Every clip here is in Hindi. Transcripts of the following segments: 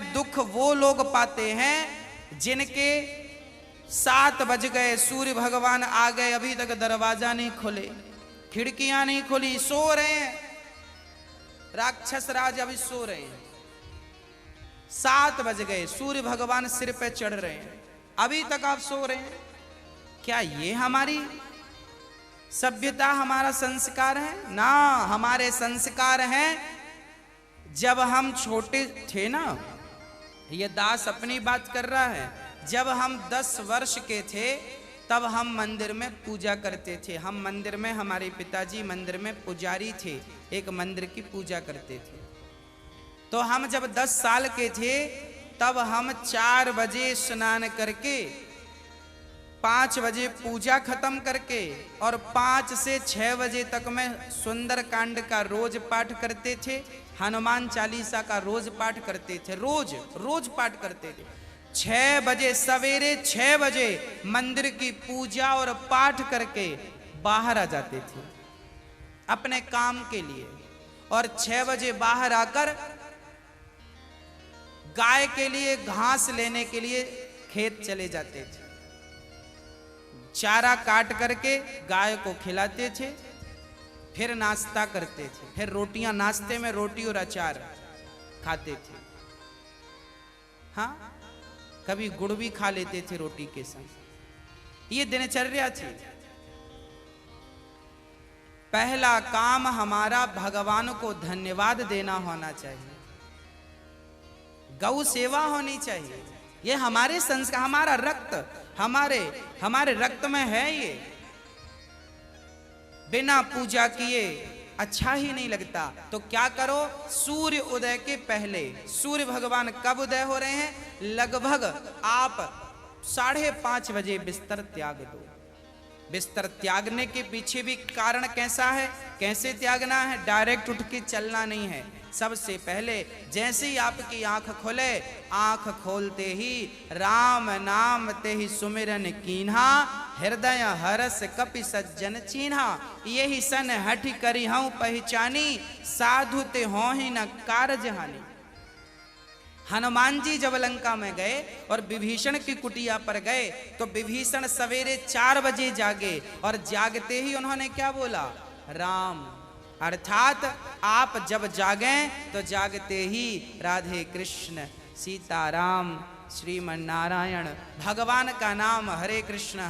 में दुख वो लोग पाते हैं जिनके 7 बज गए, सूर्य भगवान आ गए, अभी तक दरवाजा नहीं खुले, खिड़कियां नहीं खुली, सो रहे हैं, राक्षस राज अभी सो रहे हैं। 7 बज गए, सूर्य भगवान सिर पे चढ़ रहे हैं, अभी तक आप सो रहे हैं। क्या ये हमारी सभ्यता, हमारा संस्कार है? ना, हमारे संस्कार हैं जब हम छोटे थे ना, ये दास अपनी बात कर रहा है, जब हम 10 वर्ष के थे तब हम मंदिर में पूजा करते थे। हम मंदिर में, हमारे पिताजी मंदिर में पुजारी थे, एक मंदिर की पूजा करते थे। तो हम जब 10 साल के थे तब हम 4 बजे स्नान करके 5 बजे पूजा खत्म करके और 5 से 6 बजे तक में सुंदर कांड का रोज पाठ करते थे, हनुमान चालीसा का रोज पाठ करते थे, रोज पाठ करते थे। 6 बजे, सवेरे 6 बजे मंदिर की पूजा और पाठ करके बाहर आ जाते थे अपने काम के लिए, और 6 बजे बाहर आकर गाय के लिए घास लेने के लिए खेत चले जाते थे। चारा काट करके गाय को खिलाते थे, फिर नाश्ता करते थे, फिर रोटियां, नाश्ते में रोटी और अचार खाते थे। हाँ, कभी गुड़ भी खा लेते थे रोटी के साथ। ये दिनचर्या थी। पहला काम हमारा भगवान को धन्यवाद देना होना चाहिए, गौ सेवा होनी चाहिए। ये हमारे संस्कार, हमारा रक्त, हमारे रक्त में है ये। बिना पूजा किए अच्छा ही नहीं लगता। तो क्या करो, सूर्य उदय के पहले, सूर्य भगवान कब उदय हो रहे हैं, लगभग आप 5:30 बजे बिस्तर त्याग दो। बिस्तर त्यागने के पीछे भी कारण कैसा है, कैसे त्यागना है? डायरेक्ट उठ के चलना नहीं है। सबसे पहले जैसे ही आपकी आंख खुले, आंख खोलते ही राम नाम ते ही सुमिरन कीन्हा, हृदय हरस कपि सज्जन चीन्हा, यही सन हठ करी हूं पहचानी, साधु ते हो ही न कारज हानि। हनुमान जी जब लंका में गए और विभीषण की कुटिया पर गए तो विभीषण सवेरे 4 बजे जागे, और जागते ही उन्होंने क्या बोला, राम। अर्थात आप जब जागें तो जागते ही राधे कृष्ण, सीताराम, श्रीमन नारायण, भगवान का नाम हरे कृष्ण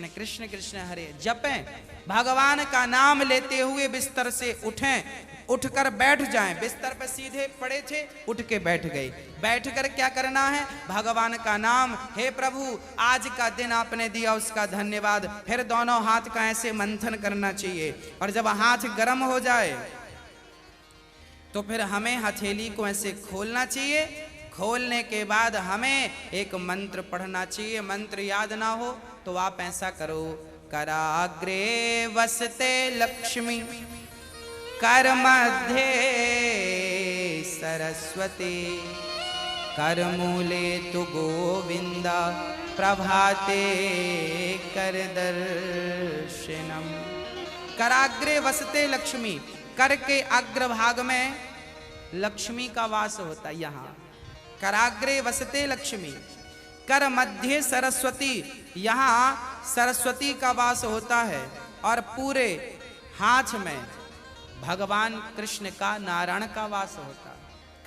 कृष्ण कृष्ण हरे जपें। भगवान का नाम लेते हुए बिस्तर से उठें, उठकर बैठ जाएं। बिस्तर पर सीधे पड़े थे, उठ के बैठ गए। बैठकर क्या करना है, भगवान का नाम, हे प्रभु आज का दिन आपने दिया उसका धन्यवाद। फिर दोनों हाथ का ऐसे मंथन करना चाहिए, और जब हाथ गर्म हो जाए तो फिर हमें हथेली को ऐसे खोलना चाहिए। खोलने के बाद हमें एक मंत्र पढ़ना चाहिए। मंत्र याद ना हो तो आप ऐसा करो, कराग्रे वसते लक्ष्मी, कर मध्य सरस्वती, कर मूले तु गोविंदा, प्रभाते कर दर्शनम। कराग्रे वसते लक्ष्मी, कर के अग्रभाग में लक्ष्मी का वास होता है। यहाँ कराग्रे वसते लक्ष्मी, कर मध्य सरस्वती, यहाँ सरस्वती का वास होता है, और पूरे हाथ में भगवान कृष्ण का, नारायण का वास होता है।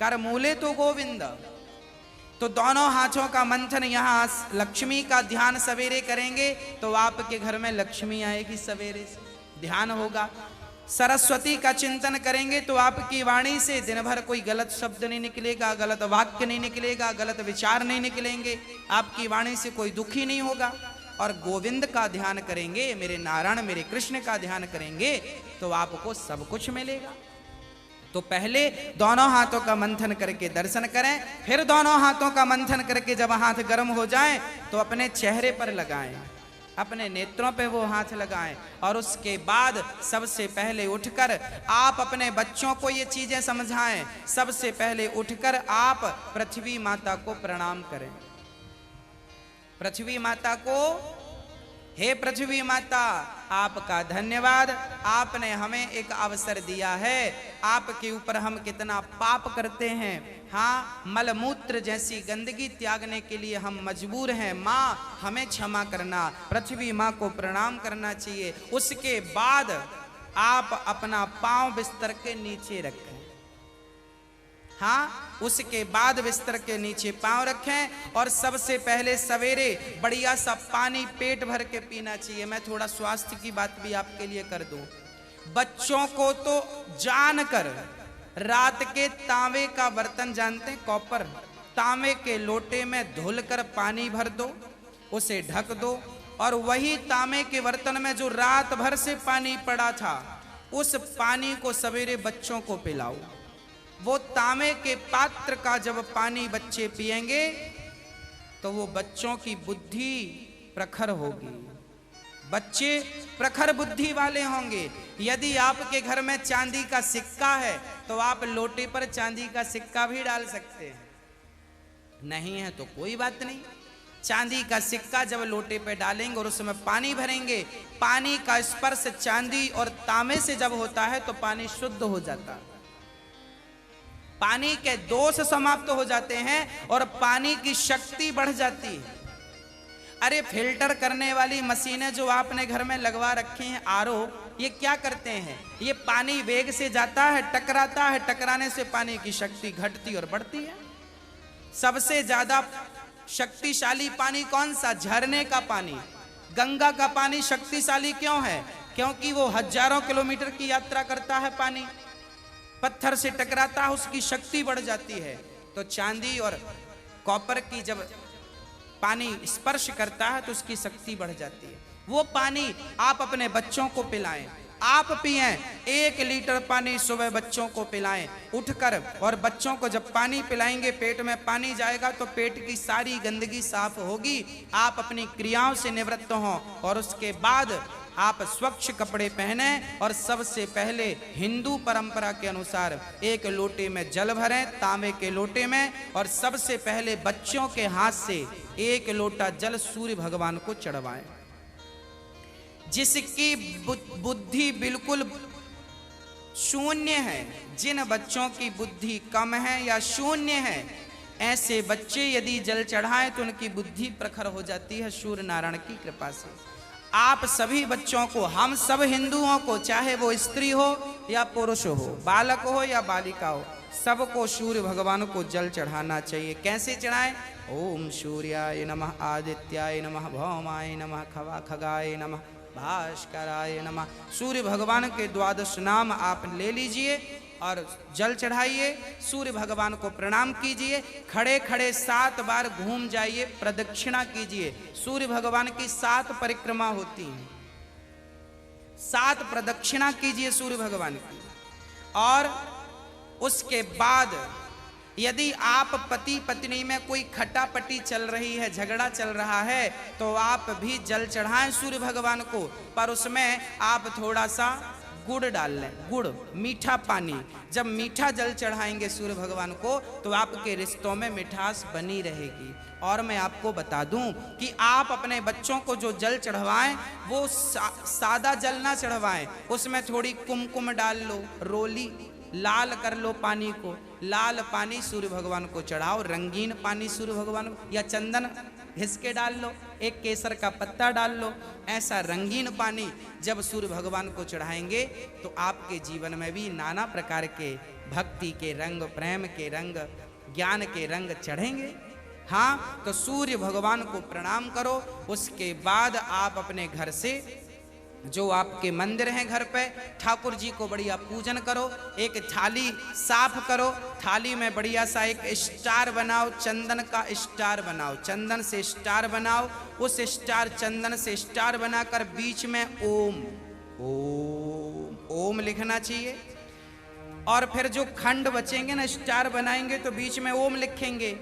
कर मूले तो गोविंद, तो दोनों हाथों का मंथन, यहाँ लक्ष्मी का ध्यान सवेरे करेंगे तो आपके घर में लक्ष्मी आएगी, सवेरे से ध्यान होगा। सरस्वती का चिंतन करेंगे तो आपकी वाणी से दिन भर कोई गलत शब्द नहीं निकलेगा, गलत वाक्य नहीं निकलेगा, गलत विचार नहीं निकलेंगे, आपकी वाणी से कोई दुखी नहीं होगा। और गोविंद का ध्यान करेंगे, मेरे नारायण, मेरे कृष्ण का ध्यान करेंगे तो आपको सब कुछ मिलेगा। तो पहले दोनों हाथों का मंथन करके दर्शन करें, फिर दोनों हाथों का मंथन करके जब हाथ गर्म हो जाए तो अपने चेहरे पर लगाएं, अपने नेत्रों पे वो हाथ लगाएं, और उसके बाद सबसे पहले उठकर आप अपने बच्चों को ये चीजें समझाएं। सबसे पहले उठकर आप पृथ्वी माता को प्रणाम करें। पृथ्वी माता को हे पृथ्वी माता, आपका धन्यवाद, आपने हमें एक अवसर दिया है। आपके ऊपर हम कितना पाप करते हैं। हाँ, मलमूत्र जैसी गंदगी त्यागने के लिए हम मजबूर हैं। माँ, हमें क्षमा करना। पृथ्वी माँ को प्रणाम करना चाहिए। उसके बाद आप अपना पांव बिस्तर के नीचे रखें। हाँ, उसके बाद बिस्तर के नीचे पांव रखें और सबसे पहले सवेरे बढ़िया सा पानी पेट भर के पीना चाहिए। मैं थोड़ा स्वास्थ्य की बात भी आपके लिए कर दूं। बच्चों को तो जानकर रात के तांबे का बर्तन, जानते हैं, कॉपर, तांबे के लोटे में धुलकर पानी भर दो, उसे ढक दो और वही तांबे के बर्तन में जो रात भर से पानी पड़ा था, उस पानी को सवेरे बच्चों को पिलाओ। वो तांबे के पात्र का जब पानी बच्चे पिएंगे तो वो बच्चों की बुद्धि प्रखर होगी, बच्चे प्रखर बुद्धि वाले होंगे। यदि आपके घर में चांदी का सिक्का है तो आप लोटे पर चांदी का सिक्का भी डाल सकते हैं। नहीं है तो कोई बात नहीं। चांदी का सिक्का जब लोटे पे डालेंगे और उसमें पानी भरेंगे, पानी का स्पर्श चांदी और तांबे से जब होता है तो पानी शुद्ध हो जाता है, पानी के दोष समाप्त हो जाते हैं और पानी की शक्ति बढ़ जाती है। अरे फिल्टर करने वाली मशीनें जो आपने घर में लगवा रखी हैं, आरओ, ये क्या करते हैं? ये पानी वेग से जाता है, टकराता है, टकराने से पानी की शक्ति घटती और बढ़ती है। सबसे ज्यादा शक्तिशाली पानी कौन सा? झरने का पानी। गंगा का पानी शक्तिशाली क्यों है? क्योंकि वो हजारों किलोमीटर की यात्रा करता है, पानी पत्थर से टकराता है, उसकी शक्ति बढ़ जाती है। तो चांदी और कॉपर की जब पानी स्पर्श करता है तो उसकी शक्ति बढ़ जाती है। वो पानी आप अपने बच्चों को पिलाएं, आप पिएं। 1 लीटर पानी सुबह बच्चों को पिलाएं उठकर, और बच्चों को जब पानी पिलाएंगे, पेट में पानी जाएगा तो पेट की सारी गंदगी साफ होगी। आप अपनी क्रियाओं से निवृत्त हों और उसके बाद आप स्वच्छ कपड़े पहने और सबसे पहले हिंदू परंपरा के अनुसार 1 लोटे में जल भरें, तांबे के लोटे में, और सबसे पहले बच्चों के हाथ से 1 लोटा जल सूर्य भगवान को चढ़वाएं। जिसकी बुद्धि बिल्कुल शून्य है, जिन बच्चों की बुद्धि कम है या शून्य है, ऐसे बच्चे यदि जल चढ़ाएं तो उनकी बुद्धि प्रखर हो जाती है सूर्य नारायण की कृपा से। आप सभी बच्चों को, हम सब हिंदुओं को, चाहे वो स्त्री हो या पुरुष हो, बालक हो या बालिका हो, सबको सूर्य भगवान को जल चढ़ाना चाहिए। कैसे चढ़ाएं? ओम सूर्याय नमः, आदित्याय नमः, भौमाय नमः, खगाय नमः, भास्कराय नमः। सूर्य भगवान के 12 नाम आप ले लीजिए और जल चढ़ाइए, सूर्य भगवान को प्रणाम कीजिए, खड़े खड़े 7 बार घूम जाइए, प्रदक्षिणा कीजिए। सूर्य भगवान की 7 परिक्रमा होती हैं, 7 प्रदक्षिणा कीजिए सूर्य भगवान की। और उसके बाद यदि आप पति पत्नी में कोई खटापटी चल रही है, झगड़ा चल रहा है, तो आप भी जल चढ़ाएं सूर्य भगवान को, पर उसमें आप थोड़ा सा गुड़ डाल लें, गुड़, मीठा पानी। जब मीठा जल चढ़ाएंगे सूर्य भगवान को तो आपके रिश्तों में मिठास बनी रहेगी। और मैं आपको बता दूं कि आप अपने बच्चों को जो जल चढ़वाएं वो सादा जल ना चढ़वाएं, उसमें थोड़ी कुमकुम डाल लो, रोली लाल कर लो पानी को, लाल पानी सूर्य भगवान को चढ़ाओ। रंगीन पानी सूर्य भगवान को, या चंदन घिस के डाल लो, एक केसर का पत्ता डाल लो, ऐसा रंगीन पानी जब सूर्य भगवान को चढ़ाएंगे तो आपके जीवन में भी नाना प्रकार के भक्ति के रंग, प्रेम के रंग, ज्ञान के रंग चढ़ेंगे। हाँ, तो सूर्य भगवान को प्रणाम करो। उसके बाद आप अपने घर से, जो आपके मंदिर हैं घर पे, ठाकुर जी को बढ़िया पूजन करो। एक थाली साफ करो, थाली में बढ़िया सा एक स्टार बनाओ, चंदन का स्टार बनाओ, चंदन से स्टार बनाओ। उस स्टार, चंदन से स्टार बनाकर बीच में ओम ओम ओम लिखना चाहिए। और फिर जो खंड बचेंगे ना, स्टार बनाएंगे तो बीच में ओम लिखेंगे।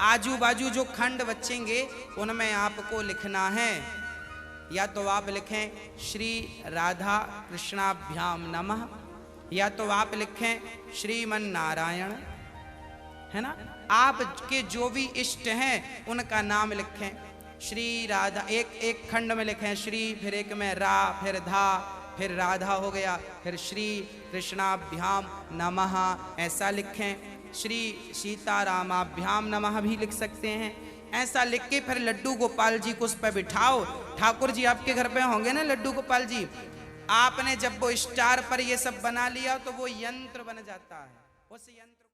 आजू बाजू जो खंड बचेंगे उनमें आपको लिखना है, या तो आप लिखें श्री राधा कृष्णाभ्याम नमः, या तो आप लिखें श्रीमन नारायण, है ना। आपके जो भी इष्ट हैं उनका नाम लिखें। श्री राधा, एक खंड में लिखें श्री, फिर एक में रा, फिर धा, फिर राधा हो गया, फिर श्री कृष्णाभ्याम नमः ऐसा लिखें। श्री सीतारामाभ्याम नमः भी लिख सकते हैं। ऐसा लिख के फिर लड्डू गोपाल जी को उस पर बिठाओ। ठाकुर जी आपके घर पे होंगे ना लड्डू गोपाल जी, आपने जब वो स्टार पर ये सब बना लिया तो वो यंत्र बन जाता है। उस यंत्र